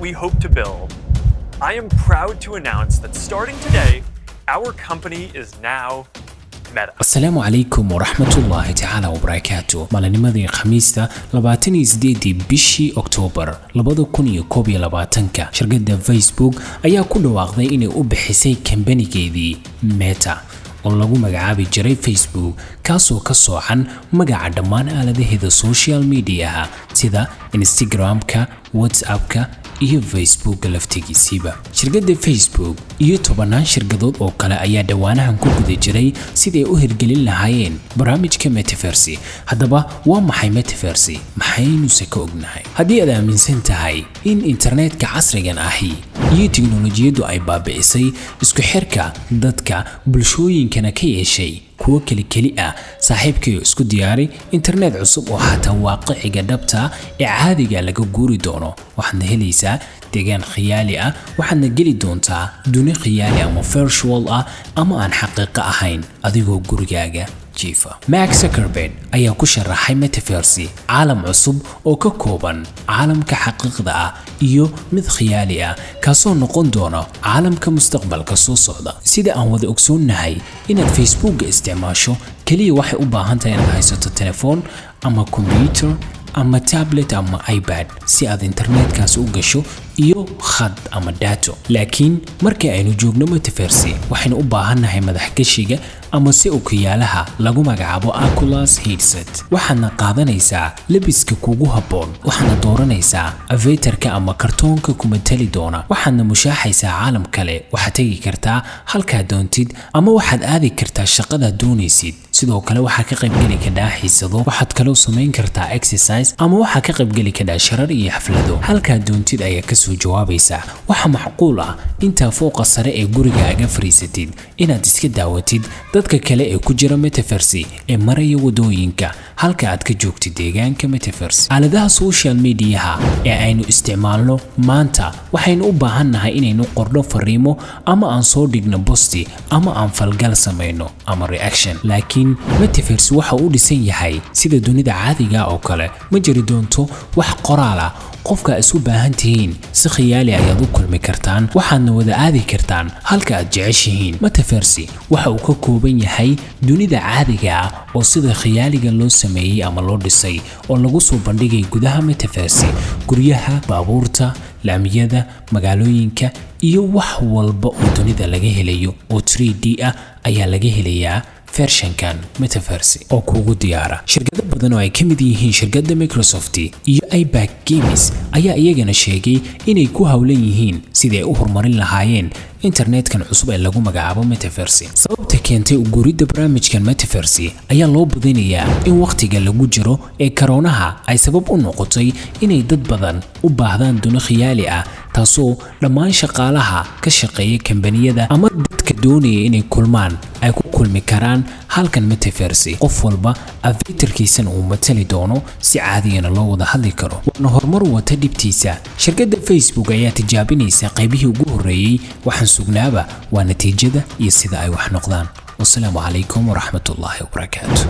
we hope to build. I am proud to announce that starting today, our company is now Meta. السلام عليكم ورحمة الله تعالى وبركاته. مالنمدي خميسة لباتني زديدي بشي أكتوبر لبادو كوني كوبي لباتنكا شركة فيسبوك أيا كل واقضي إني أبحثي كمباني كيدي ميتا oo lagu magacaabi jiray Facebook kaasoo ka soocan magaca dhammaan aaladaha social media sida Instagram-ka, WhatsApp-ka iyo Facebook laftigiisiba. Shirkadda Facebook iyo tobanaan shirkadood oo kale ayaa dhawaanahan ku guda jiray sidii ay u hirgelin lahaayeen barnaamijka Metaverse. Haddaba waa maxay Metaverse? Maxaynu se ka ognahay? Haddii aad aaminsan tahay in internetka casrigan ahi iyo tiknoolajiyadu ay baabi'isay isku xirka dadka bulshooyinkana ka yeeshay kuwa kali ah saaxiibkii isku diyaari internet cusub oo xataa waaqiciga dhabta ee caadiga laga guuri doono waxaad helaysaa deegaan khiyaali ah waxaadna geli doontaa duni khiyaali ama virtual ah ama aan xaqiiqo ahayn adigoo gurigaaga jiifa. Mark Zuckerberg ayaa ku sharaxay Metaverse caalam cusub oo ka kooban caalamka xaqiiqda ah iyo mid khiyaali ah kaasoo noqon doona caalamka mustaqbalka soo socda. Sida aan wada ogsoonahay inaad Facebook isticmaasho kaliya waxay u baahan tahay inaad haysato telefoon ama computer ama tablet ama iPad si aad internetkaas u gasho iyo khad ama data. Laakiin marka aynu joogno Metaverse waxaynu u baahannahay madaxgashiga ama si okiyaalaha lagu magacaabo Oculus headset. waxaadna qaadanaysaa labiska kugu habboon waxaadna dooranaysaa avatarka ama kartoonka kuma tali doona waxaadna mushaaxaysaa caalam kale waxaad tagi kartaa halkaa doontid ama waxaad aadi kartaa shaqada doonaysid. sidoo kale waxaad ka qaybgeli kartaa xiisado waxaad kaloo samayn kartaa exercise ama waxaad ka qaybgeli kartaa shirar iyo xaflado halkaa doontid ayaa ka soo jawaabaysaa. waxa macquul ah inta fooqa sare ee gurigaaga fariisatid inaad iska daawatid dadka kale ee ku jira Metaverse ee maraya wadooyinka halka aad ka joogtid deegaanka Metaverse. aaladaha social media ee aynu isticmaalno maanta waxaynu u baahannahay inaynu qorno fariimo ama aan soo dhigno posti ama aan falgal samayno ama reaction. laakiin Metaverse waxa uu dhisan yahay sida dunida caadiga oo kale ma jiri doonto wax qoraal ah qofka isu baahan tihiin si khiyaali ayaad u kulmi kartaan waxaadna wada aadi kartaan halka aad jeceshihiin. Metaverse waxa uu ka kooban yahay dunida caadiga ah oo sida khiyaaliga loo sameeyay ama loo dhisay oo lagu soo bandhigay gudaha Metaverse guryaha, baabuurta, laamiyada, magaalooyinka iyo wax walba oo dunida laga helayo oo 3D ah ayaa laga helayaa versionkan Metaverse oo kugu diyaara. shirkado badan oo ay ka mid yihiin shirkadda Microsoft iyo Epic Games ayaa iyagana sheegay inay ku hawlan yihiin sidii ay u horumarin lahaayeen internetkan cusub ee lagu magacaabo Metaverse. sababta keentay u guuridda barnaamijkan Metaverse ayaa loo badinayaa in waqtiga lagu jiro ee corona ay sabab u noqotay inay dad badan u baahdaan duni khiyaali ah taasoo dhammaan shaqaalaha ka shaqeeya kambaniyada ama dadka doonaya inay kulmaan ay ku kulmi karaan halkan Metaverse. qof walba avatarkiisana uu matali doono si caadiyana loo wada hadli karo waana horumar wata dhibtiisa. shirkadda Facebook ayaa tijaabinaysa qaybihii ugu horeeyay waxaan sugnaaba waa natiijada iyo sida ay wax noqdaan. والسلام عليكم ورحمة الله وبركاته.